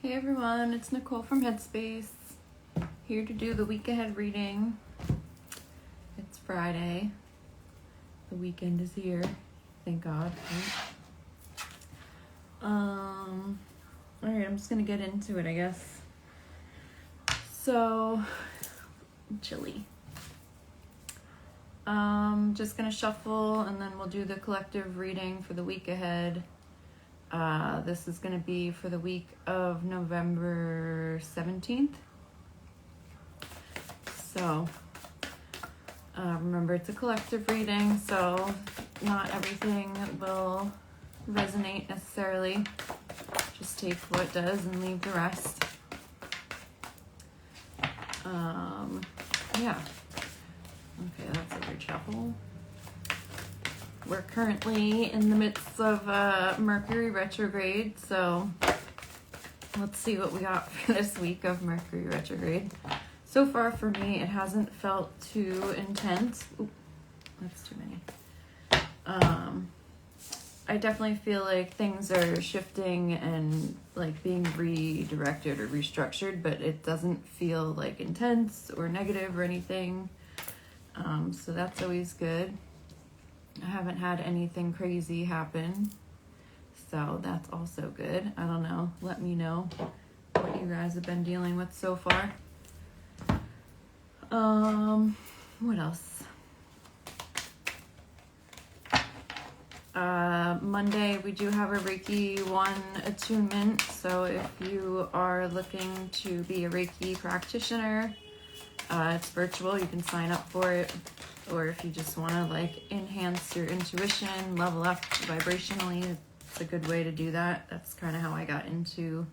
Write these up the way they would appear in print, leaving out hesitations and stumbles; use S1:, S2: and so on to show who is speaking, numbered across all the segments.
S1: Hey everyone, it's Nicole from Headspace, here to do the week ahead reading. It's Friday. The weekend is here. Thank God. Alright, I'm just gonna get into it, I guess. So, I'm chilly. Just gonna shuffle and then we'll do the collective reading for the week ahead. This is going to be for the week of November 17th. So, remember it's a collective reading, so not everything will resonate necessarily. Just take what does and leave the rest. Yeah. Okay, that's a reshuffle. We're currently in the midst of Mercury retrograde, so let's see what we got for this week of Mercury retrograde. So far for me, it hasn't felt too intense. Ooh, that's too many. I definitely feel like things are shifting and like being redirected or restructured, but it doesn't feel like intense or negative or anything. So that's always good. I haven't had anything crazy happen, so that's also good. I don't know. Let me know what you guys have been dealing with so far. What else? Monday we do have a Reiki 1 attunement, so if you are looking to be a Reiki practitioner, it's virtual. You can sign up for it. Or if you just want to like enhance your intuition, level up vibrationally, it's a good way to do that. That's kind of how I got into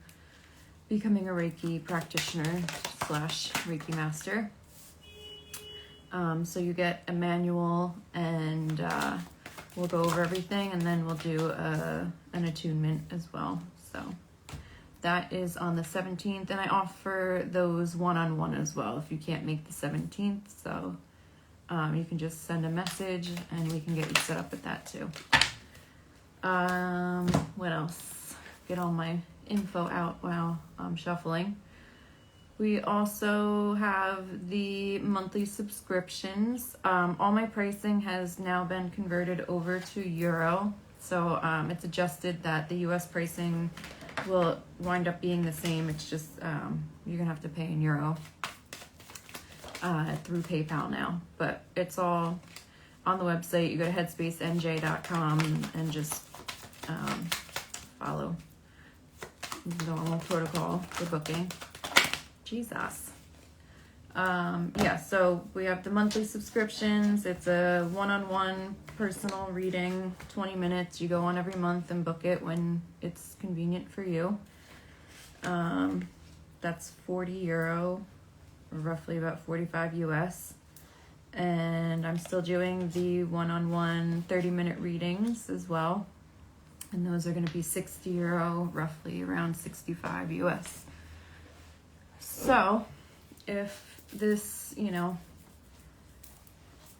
S1: becoming a Reiki practitioner / Reiki master. So you get a manual and we'll go over everything and then we'll do an attunement as well. So that is on the 17th, and I offer those one-on-one as well if you can't make the 17th. So you can just send a message and we can get you set up with that too. What else? Get all my info out while I'm shuffling. We also have the monthly subscriptions. All my pricing has now been converted over to Euro. So it's adjusted that the US pricing will wind up being the same. It's just you're gonna have to pay in Euro. Through PayPal now, but it's all on the website. You go to headspacenj.com and just follow the normal protocol for booking. Jesus. Yeah, so we have the monthly subscriptions. It's a one-on-one personal reading, 20 minutes. You go on every month and book it when it's convenient for you. That's 40 Euro. Roughly about 45 US, and I'm still doing the one-on-one 30-minute readings as well, and those are going to be 60 Euro, roughly around 65 US. So if this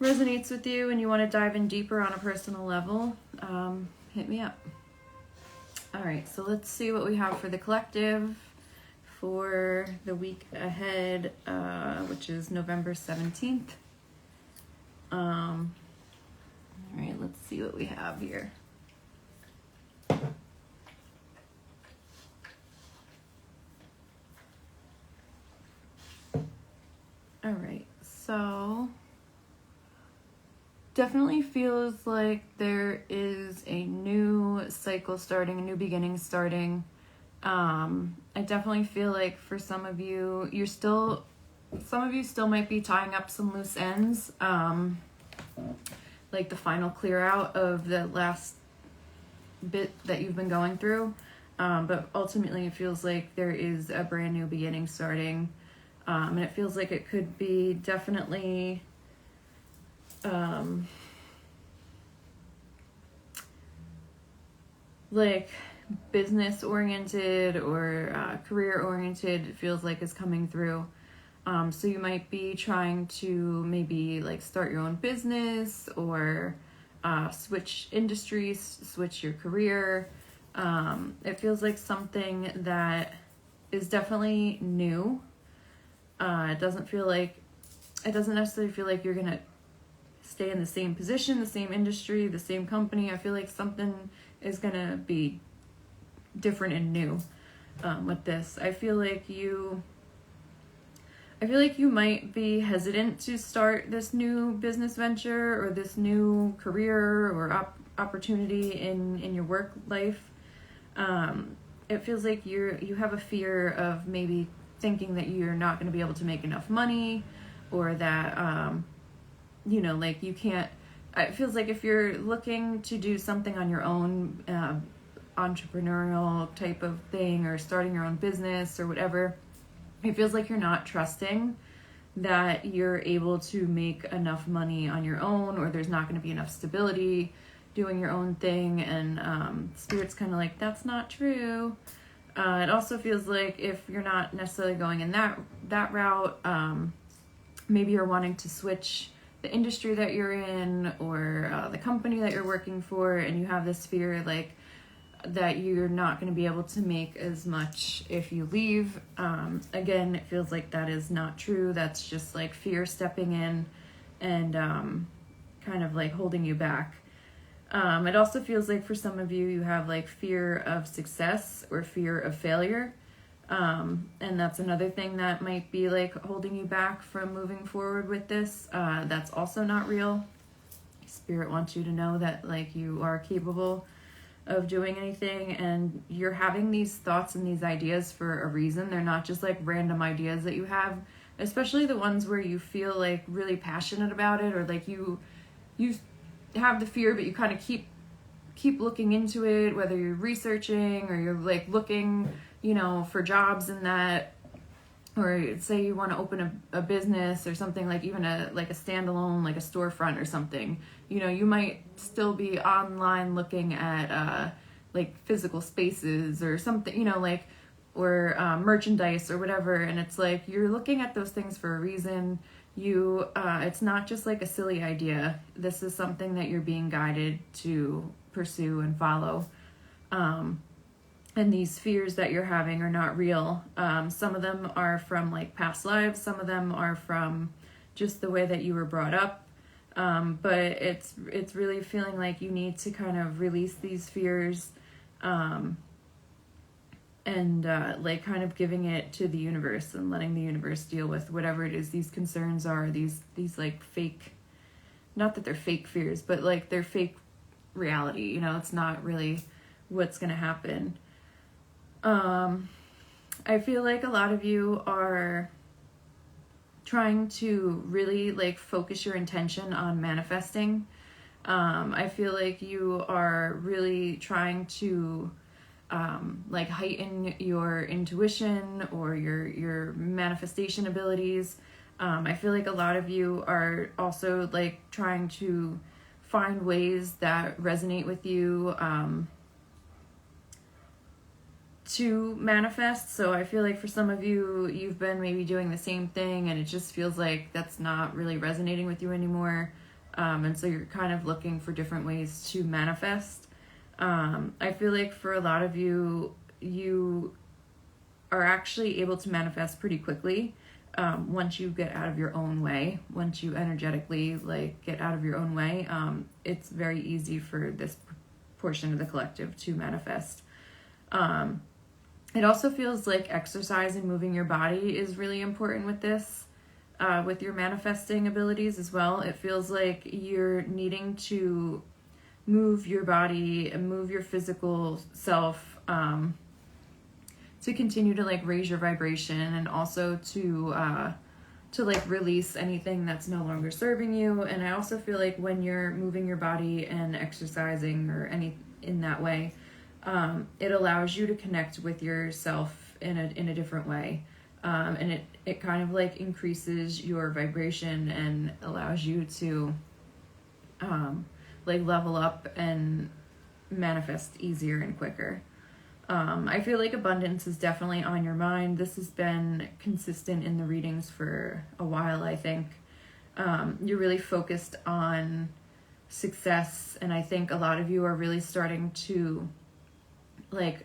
S1: resonates with you and you want to dive in deeper on a personal level, hit me up. All right, so let's see what we have for the collective for the week ahead, which is November 17th. All right, let's see what we have here. All right, so definitely feels like there is a new cycle starting, a new beginning starting. I definitely feel like for some of you still might be tying up some loose ends, like the final clear out of the last bit that you've been going through. But ultimately it feels like there is a brand new beginning starting. And it feels like it could be definitely, like business oriented or career oriented. It feels like is coming through. So you might be trying to maybe like start your own business or switch industries, switch your career. It feels like something that is definitely new. It doesn't necessarily feel like you're going to stay in the same position, the same industry, the same company. I feel like something is going to be different and new with this. I feel like you might be hesitant to start this new business venture or this new career or opportunity in your work life. It feels like you have a fear of maybe thinking that you're not going to be able to make enough money, or that like you can't. It feels like if you're looking to do something on your own, entrepreneurial type of thing, or starting your own business or whatever, it feels like you're not trusting that you're able to make enough money on your own, or there's not going to be enough stability doing your own thing. And Spirit's kind of like, that's not true. It also feels like if you're not necessarily going in that route, maybe you're wanting to switch the industry that you're in, or the company that you're working for, and you have this fear like that you're not going to be able to make as much if you leave. Again, it feels like that is not true. That's just like fear stepping in and kind of like holding you back. It also feels like for some of you, you have like fear of success or fear of failure. And that's another thing that might be like holding you back from moving forward with this. That's also not real. Spirit wants you to know that like you are capable of doing anything, and you're having these thoughts and these ideas for a reason. They're not just like random ideas that you have, especially the ones where you feel like really passionate about it, or like you have the fear but you kind of keep looking into it, whether you're researching or you're like looking for jobs in that, or say you want to open a business or something, like even a standalone, like a storefront or something. You might still be online looking at like physical spaces or something, or merchandise or whatever. And it's like you're looking at those things for a reason. It's not just like a silly idea. This is something that you're being guided to pursue and follow. And these fears that you're having are not real. Some of them are from like past lives. Some of them are from just the way that you were brought up. But it's really feeling like you need to kind of release these fears, and like kind of giving it to the universe and letting the universe deal with whatever it is these concerns are, these like fake, not that they're fake fears, but like they're fake reality. It's not really what's going to happen. I feel like a lot of you are trying to really like focus your intention on manifesting. I feel like you are really trying to like heighten your intuition or your manifestation abilities. I feel like a lot of you are also like trying to find ways that resonate with you to manifest. So I feel like for some of you, you've been maybe doing the same thing and it just feels like that's not really resonating with you anymore. And so you're kind of looking for different ways to manifest. I feel like for a lot of you, you are actually able to manifest pretty quickly. Once you get out of your own way, once you energetically like get out of your own way, it's very easy for this portion of the collective to manifest. It also feels like exercise and moving your body is really important with this, with your manifesting abilities as well. It feels like you're needing to move your body and move your physical self to continue to like raise your vibration, and also to like release anything that's no longer serving you. And I also feel like when you're moving your body and exercising or any in that way, it allows you to connect with yourself in a different way. And it kind of like increases your vibration and allows you to like level up and manifest easier and quicker. I feel like abundance is definitely on your mind. This has been consistent in the readings for a while, I think. You're really focused on success, and I think a lot of you are really starting to like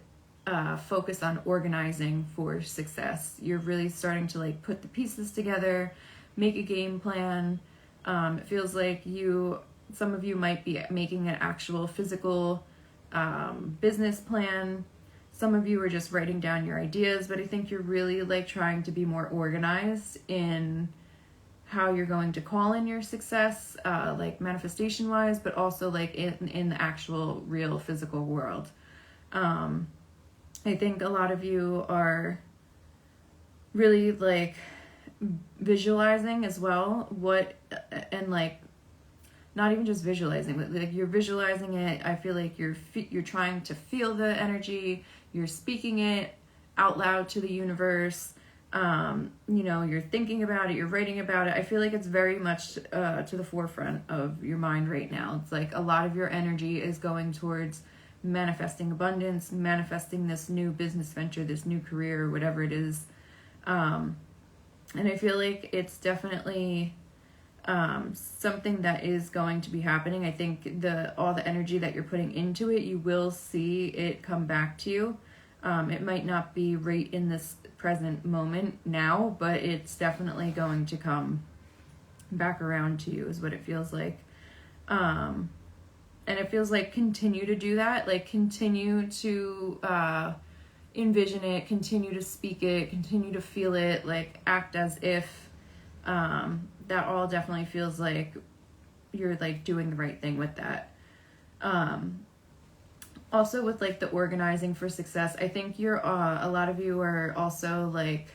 S1: focus on organizing for success. You're really starting to like put the pieces together, make a game plan. It feels like some of you might be making an actual physical business plan. Some of you are just writing down your ideas, but I think you're really like trying to be more organized in how you're going to call in your success, like manifestation wise, but also like in the actual real physical world. I think a lot of you are really like visualizing as well and like not even just visualizing, but like you're visualizing it. I feel like you're trying to feel the energy, you're speaking it out loud to the universe. You're thinking about it, you're writing about it. I feel like it's very much to the forefront of your mind right now. It's like a lot of your energy is going towards manifesting abundance, manifesting this new business venture, this new career, whatever it is. And I feel like it's definitely something that is going to be happening. I think all the energy that you're putting into it, you will see it come back to you. It might not be right in this present moment now, but it's definitely going to come back around to you is what it feels like. And it feels like continue to do that, like continue to envision it, continue to speak it, continue to feel it, like act as if. That all definitely feels like you're like doing the right thing with that. Also with like the organizing for success, I think a lot of you are also like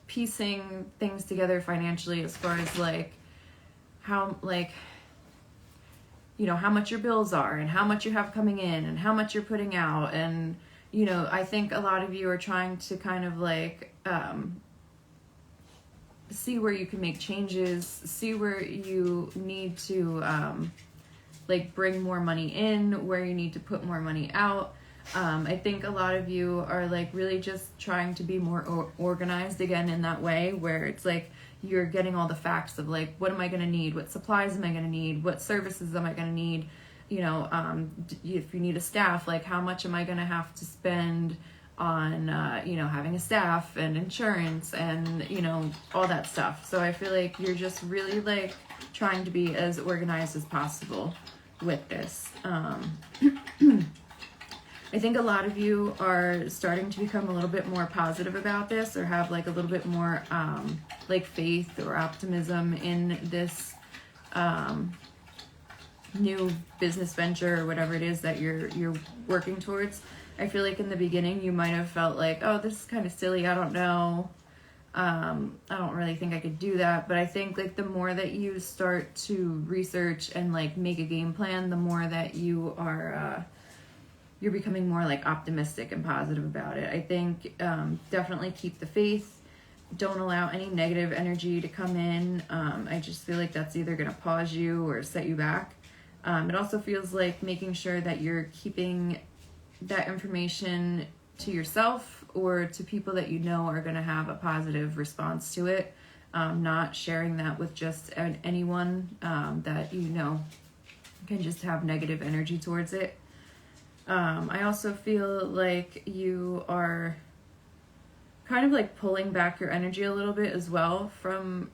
S1: piecing things together financially as far as like how like how much your bills are and how much you have coming in and how much you're putting out. And I think a lot of you are trying to kind of like see where you can make changes, see where you need to like bring more money in, where you need to put more money out. I think a lot of you are like really just trying to be more organized again in that way, where it's like you're getting all the facts of like, what am I going to need? What supplies am I going to need? What services am I going to need? If you need a staff, like how much am I going to have to spend on, having a staff and insurance and, all that stuff. So I feel like you're just really like trying to be as organized as possible with this. I think a lot of you are starting to become a little bit more positive about this, or have like a little bit more like faith or optimism in this new business venture or whatever it is that you're working towards. I feel like in the beginning you might have felt like, oh, this is kind of silly, I don't know, I don't really think I could do that. But I think like the more that you start to research and like make a game plan, the more that you are you're becoming more like optimistic and positive about it. I think definitely keep the faith. Don't allow any negative energy to come in. I just feel like that's either going to pause you or set you back. It also feels like making sure that you're keeping that information to yourself or to people that you know are going to have a positive response to it. Not sharing that with just anyone that you know can just have negative energy towards it. I also feel like you are kind of like pulling back your energy a little bit as well from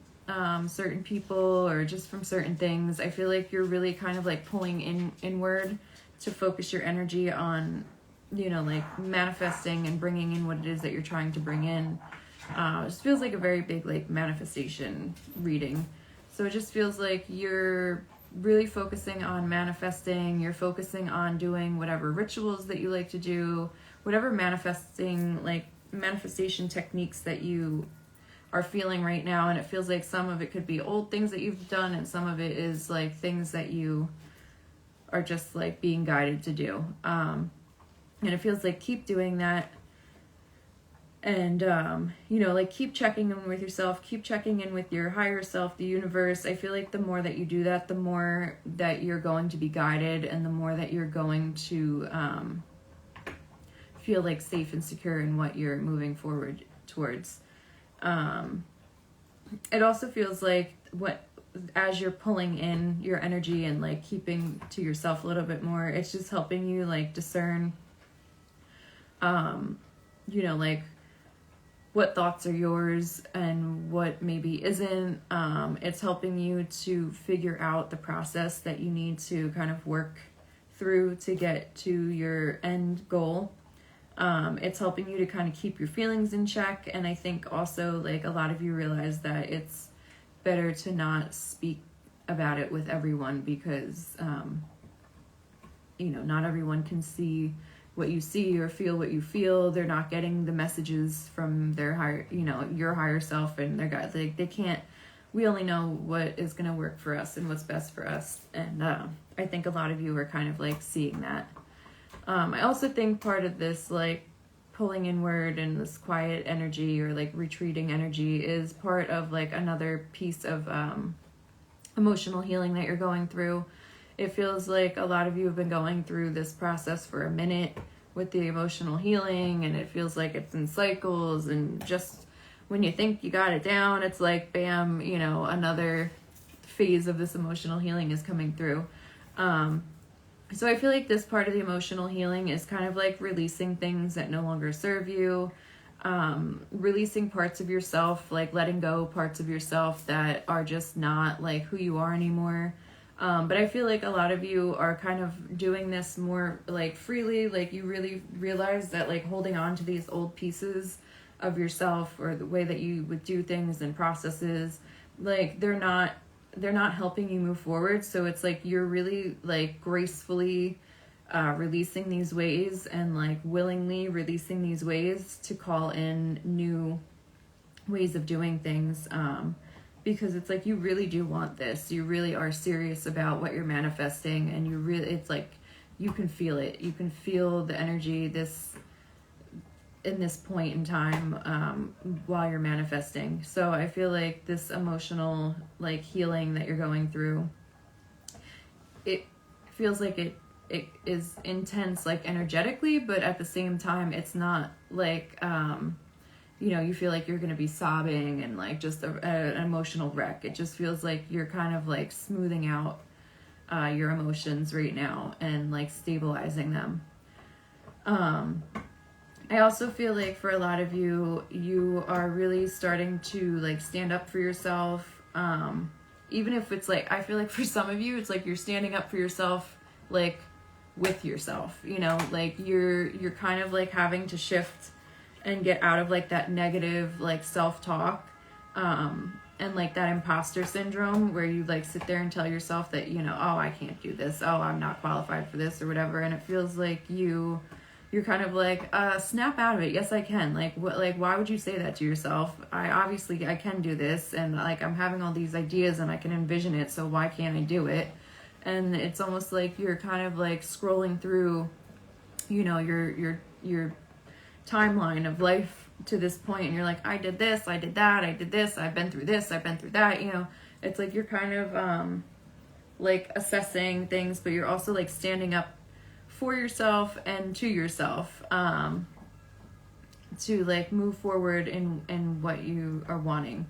S1: certain people or just from certain things. I feel like you're really kind of like pulling inward to focus your energy on, like manifesting and bringing in what it is that you're trying to bring in. It just feels like a very big like manifestation reading. So it just feels like you're really focusing on manifesting. You're focusing on doing whatever rituals that you like to do, whatever manifestation techniques that you are feeling right now. And it feels like some of it could be old things that you've done, and some of it is like things that you are just like being guided to do. And it feels like keep doing that. And, like keep checking in with yourself, keep checking in with your higher self, the universe. I feel like the more that you do that, the more that you're going to be guided, and the more that you're going to feel like safe and secure in what you're moving forward towards. It also feels like as you're pulling in your energy and like keeping to yourself a little bit more, it's just helping you like discern, like what thoughts are yours and what maybe isn't. It's helping you to figure out the process that you need to kind of work through to get to your end goal. It's helping you to kind of keep your feelings in check. And I think also like a lot of you realize that it's better to not speak about it with everyone because, not everyone can see what you see or feel what you feel. They're not getting the messages from their higher, your higher self and their guides. Like they can't, we only know what is going to work for us and what's best for us. And I think a lot of you are kind of like seeing that. I also think part of this like pulling inward and this quiet energy or like retreating energy is part of like another piece of emotional healing that you're going through. It feels like a lot of you have been going through this process for a minute with the emotional healing, and it feels like it's in cycles, and just when you think you got it down, it's like bam, another phase of this emotional healing is coming through. So I feel like this part of the emotional healing is kind of like releasing things that no longer serve you, releasing parts of yourself, like letting go parts of yourself that are just not like who you are anymore. But I feel like a lot of you are kind of doing this more like freely, like you really realize that like holding on to these old pieces of yourself or the way that you would do things and processes, like they're not helping you move forward. So it's like you're really like gracefully releasing these ways and like willingly releasing these ways to call in new ways of doing things. Because it's like you really do want this. You really are serious about what you're manifesting, and it's like you can feel it. You can feel the energy in this point in time while you're manifesting. So I feel like this emotional like healing that you're going through, it feels like it is intense like energetically, but at the same time it's not like you feel like you're going to be sobbing and like just an emotional wreck. It just feels like you're kind of like smoothing out your emotions right now and like stabilizing them. I also feel like for a lot of you, you are really starting to like stand up for yourself. Even if it's like, I feel like for some of you, it's like you're standing up for yourself, like with yourself, like you're kind of like having to shift and get out of like that negative like self-talk and like that imposter syndrome where you like sit there and tell yourself that oh, I can't do this, oh, I'm not qualified for this or whatever. And it feels like you're kind of like snap out of it. Yes, I can. Like what, like why would you say that to yourself? I can do this, and like I'm having all these ideas and I can envision it, so why can't I do it? And it's almost like you're kind of like scrolling through your timeline of life to this point, and you're like, I did this, I did that, I did this, I've been through this, I've been through that. It's like you're kind of like assessing things, but you're also like standing up for yourself and to yourself to like move forward in what you are wanting.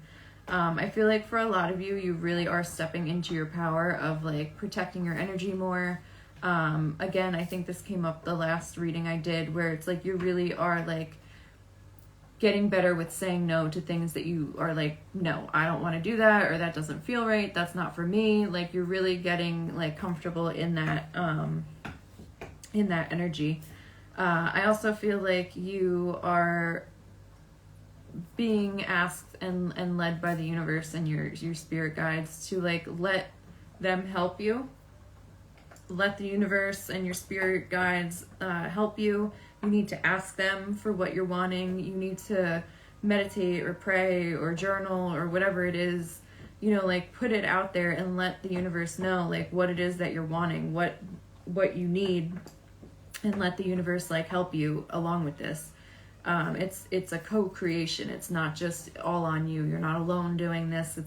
S1: I feel like for a lot of you, you really are stepping into your power of like protecting your energy more. Again, I think this came up the last reading I did, where it's like you really are like getting better with saying no to things that you are like, no, I don't want to do that, or that doesn't feel right, that's not for me. Like you're really getting like comfortable in that energy. I also feel like you are being asked and led by the universe and your spirit guides to like let them help you. Let the universe and your spirit guides help you. You need to ask them for what you're wanting. You need to meditate or pray or journal or whatever it is. Like put it out there and let the universe know like what it is that you're wanting, what you need, and let the universe like help you along with this. It's a co-creation. It's not just all on you. You're not alone doing this.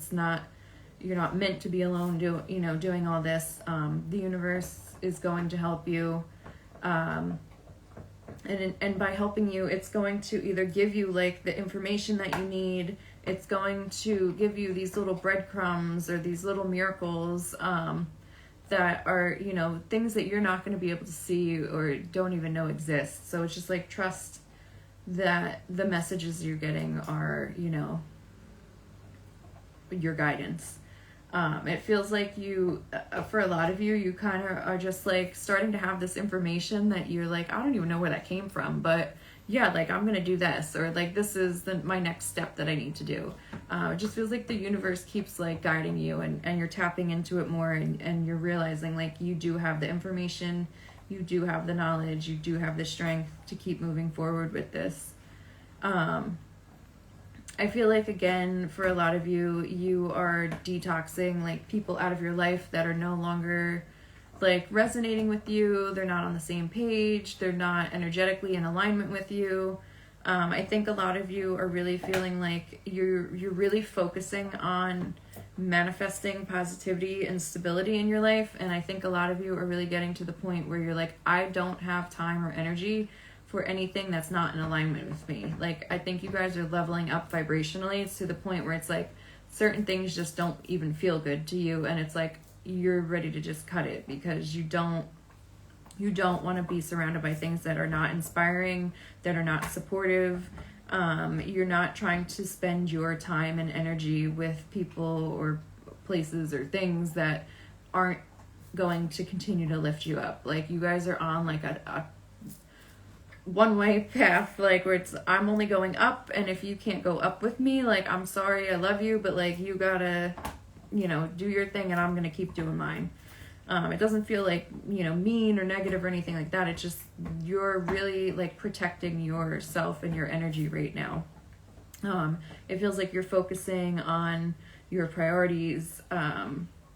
S1: You're not meant to be alone doing all this. The universe is going to help you. and by helping you, it's going to either give you like the information that you need. It's going to give you these little breadcrumbs or these little miracles that are, you know, things that you're not going to be able to see or don't even know exist. So it's just like trust that the messages you're getting are, you know, your guidance. It feels like you, for a lot of you, you kind of are just like starting to have this information that you're like, I don't even know where that came from, but yeah, like I'm gonna do this, or like this is my next step that I need to do. It just feels like the universe keeps like guiding you, and you're tapping into it more, and you're realizing like you do have the information, you do have the knowledge, you do have the strength to keep moving forward with this. I feel like, again, for a lot of you, you are detoxing like people out of your life that are no longer like resonating with you. They're not on the same page. They're not energetically in alignment with you. I think a lot of you are really feeling like you're really focusing on manifesting positivity and stability in your life. And I think a lot of you are really getting to the point where you're like, I don't have time or energy for anything that's not in alignment with me. Like, I think you guys are leveling up vibrationally. It's to the point where it's like certain things just don't even feel good to you, and it's like you're ready to just cut it because you don't want to be surrounded by things that are not inspiring, that are not supportive. You're not trying to spend your time and energy with people or places or things that aren't going to continue to lift you up. Like, you guys are on like a one-way path, like where it's I'm only going up, and if you can't go up with me, like I'm sorry, I love you, but like you gotta, you know, do your thing and I'm gonna keep doing mine. It doesn't feel like, you know, mean or negative or anything like that. It's just you're really like protecting yourself and your energy right now. It feels like you're focusing on your priorities.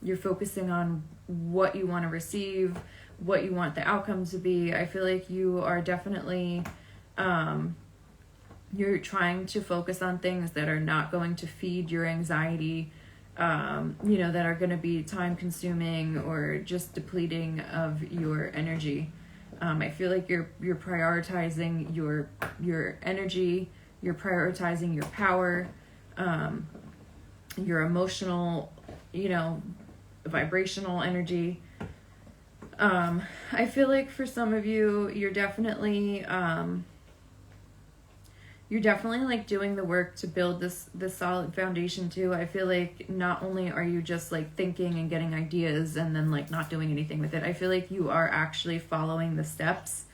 S1: You're focusing on what you want to receive, what you want the outcome to be. I feel like you are definitely, you're trying to focus on things that are not going to feed your anxiety, you know, that are going to be time consuming or just depleting of your energy. I feel like you're prioritizing your energy, you're prioritizing your power, your emotional, you know, vibrational energy. I feel like for some of you, you're definitely like doing the work to build this solid foundation too. I feel like not only are you just like thinking and getting ideas and then like not doing anything with it, I feel like you are actually following the steps.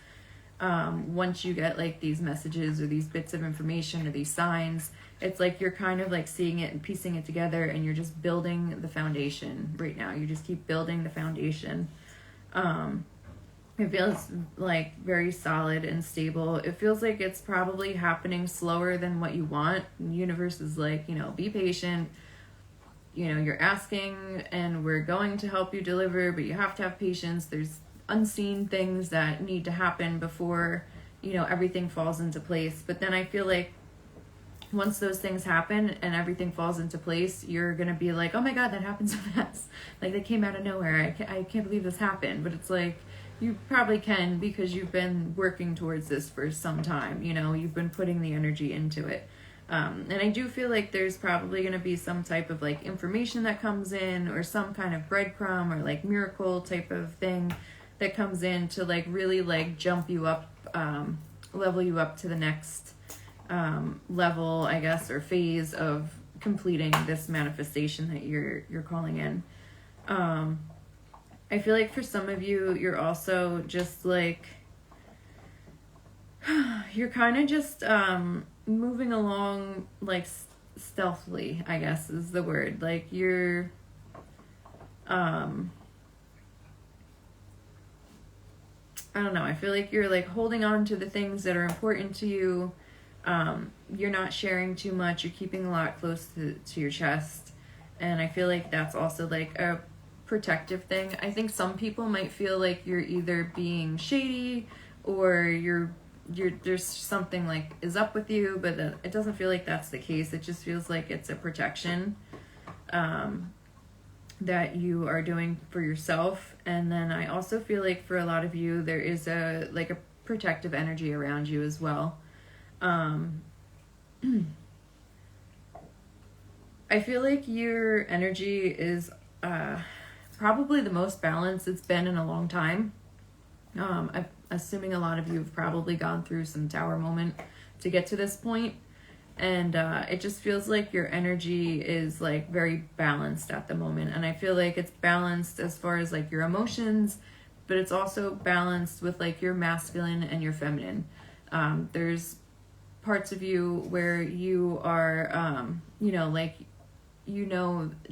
S1: Once you get like these messages or these bits of information or these signs, it's like you're kind of like seeing it and piecing it together, and you're just building the foundation right now. You just keep building the foundation. It feels like very solid and stable. It feels like it's probably happening slower than what you want. The universe is like, you know, be patient. You know, you're asking and we're going to help you deliver, but you have to have patience. There's unseen things that need to happen before, you know, everything falls into place. But then I feel like once those things happen and everything falls into place, you're going to be like, oh my God, that happened so fast. Like, they came out of nowhere. I can't believe this happened. But it's like, you probably can, because you've been working towards this for some time. You know, you've been putting the energy into it. And I do feel like there's probably going to be some type of like information that comes in, or some kind of breadcrumb or like miracle type of thing that comes in to like really like jump you up, level you up to the next level, I guess, or phase of completing this manifestation that you're calling in. I feel like for some of you, you're also just like, you're kind of just moving along like stealthily, I guess is the word. Like you're I don't know, I feel like you're like holding on to the things that are important to you. You're not sharing too much. You're keeping a lot close to your chest. And I feel like that's also like a protective thing. I think some people might feel like you're either being shady or you're there's something like is up with you, but it doesn't feel like that's the case. It just feels like it's a protection that you are doing for yourself. And then I also feel like for a lot of you, there is a protective energy around you as well. I feel like your energy is probably the most balanced it's been in a long time. I'm assuming a lot of you have probably gone through some tower moment to get to this point. And it just feels like your energy is like very balanced at the moment. And I feel like it's balanced as far as like your emotions, but it's also balanced with like your masculine and your feminine. There's parts of you where you are,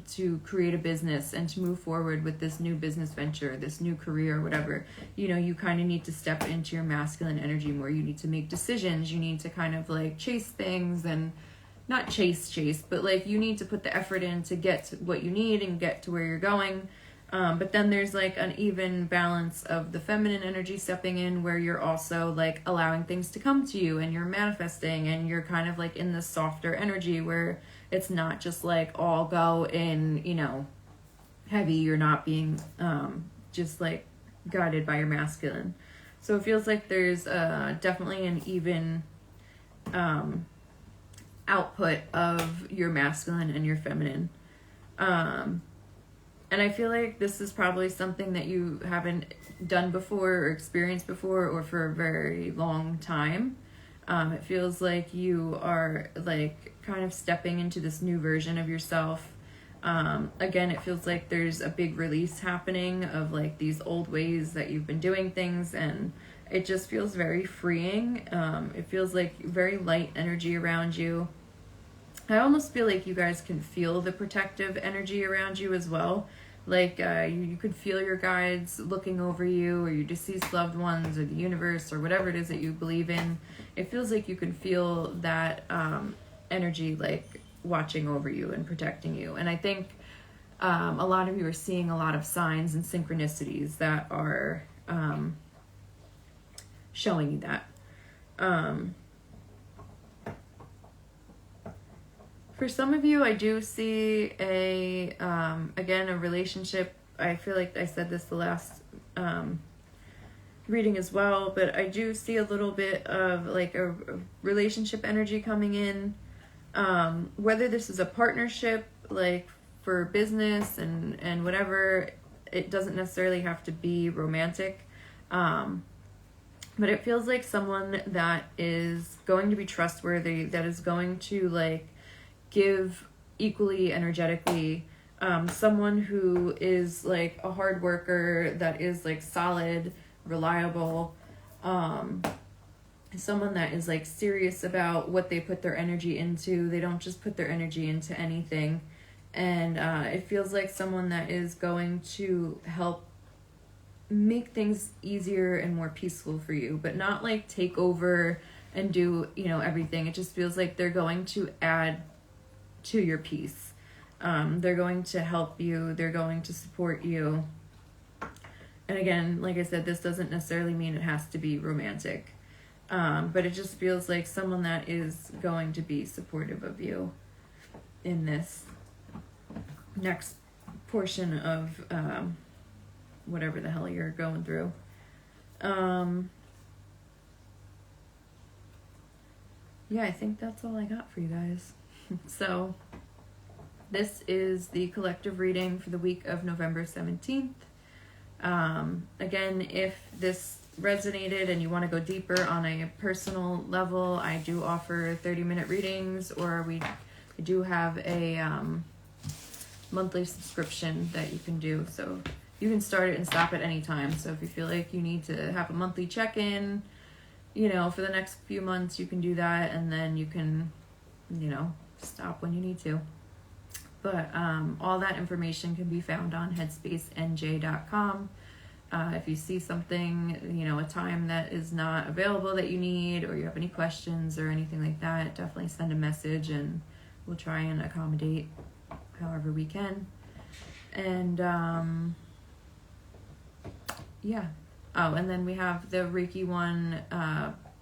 S1: to create a business and to move forward with this new business venture, this new career, whatever, you kind of need to step into your masculine energy more. You need to make decisions. You need to kind of like chase things, and not chase, but like you need to put the effort in to get to what you need and get to where you're going. But then there's like an even balance of the feminine energy stepping in, where you're also like allowing things to come to you and you're manifesting, and you're kind of like in the softer energy where it's not just like all go in, heavy. You're not being just like guided by your masculine. So it feels like there's definitely an even output of your masculine and your feminine. And I feel like this is probably something that you haven't done before or experienced before or for a very long time. It feels like you are like kind of stepping into this new version of yourself. Again, it feels like there's a big release happening of like these old ways that you've been doing things, and it just feels very freeing. It feels like very light energy around you. I almost feel like you guys can feel the protective energy around you as well. Like you could feel your guides looking over you, or your deceased loved ones, or the universe, or whatever it is that you believe in. It feels like you can feel that energy like watching over you and protecting you. And I think a lot of you are seeing a lot of signs and synchronicities that are showing you that. For some of you, I do see again, a relationship. I feel like I said this the last reading as well, but I do see a little bit of like a relationship energy coming in. Whether this is a partnership, like for business and whatever, it doesn't necessarily have to be romantic. But it feels like someone that is going to be trustworthy, that is going to like give equally energetically, someone who is like a hard worker, that is like solid, reliable, someone that is like serious about what they put their energy into. They don't just put their energy into anything. And it feels like someone that is going to help make things easier and more peaceful for you, but not like take over and do, everything. It just feels like they're going to add to your peace. They're going to help you. They're going to support you. And again, like I said, this doesn't necessarily mean it has to be romantic. But it just feels like someone that is going to be supportive of you in this next portion of whatever the hell you're going through. Yeah, I think that's all I got for you guys. So this is the collective reading for the week of November 17th. Again, if this resonated and you want to go deeper on a personal level, I do offer 30-minute readings, or we do have a monthly subscription that you can do. So you can start it and stop at any time. So if you feel like you need to have a monthly check-in, for the next few months, you can do that, and then you can, stop when you need to. But all that information can be found on headspacenj.com. If you see something, a time that is not available that you need, or you have any questions or anything like that, definitely send a message and we'll try and accommodate however we can. And yeah. Oh, and then we have the Reiki 1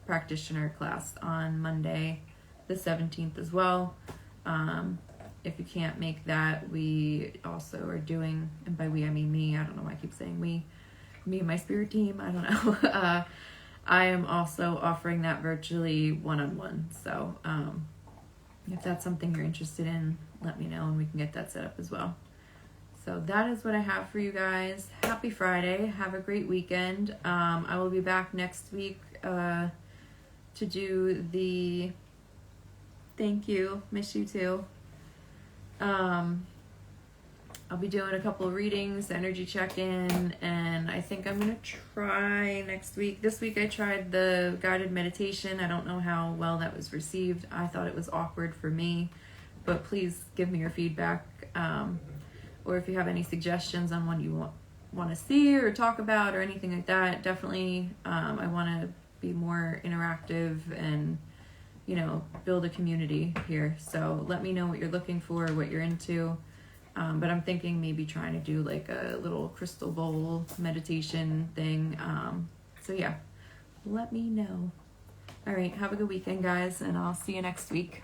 S1: practitioner class on Monday the 17th as well. If you can't make that, we also are doing, and by we I mean me, I don't know why I keep saying we, me and my spirit team, I don't know, I am also offering that virtually one-on-one. So if that's something you're interested in, let me know and we can get that set up as well. So that is what I have for you guys. Happy Friday. Have a great weekend. I will be back next week to do the thank you. Miss you too. I'll be doing a couple of readings, energy check-in, and I think I'm going to try next week. This week I tried the guided meditation. I don't know how well that was received. I thought it was awkward for me, but please give me your feedback. Or if you have any suggestions on what you want to see or talk about or anything like that, definitely I want to be more interactive and, you know, build a community here. So let me know what you're looking for, what you're into. But I'm thinking maybe trying to do like a little crystal bowl meditation thing. So yeah, let me know. All right, have a good weekend, guys, and I'll see you next week.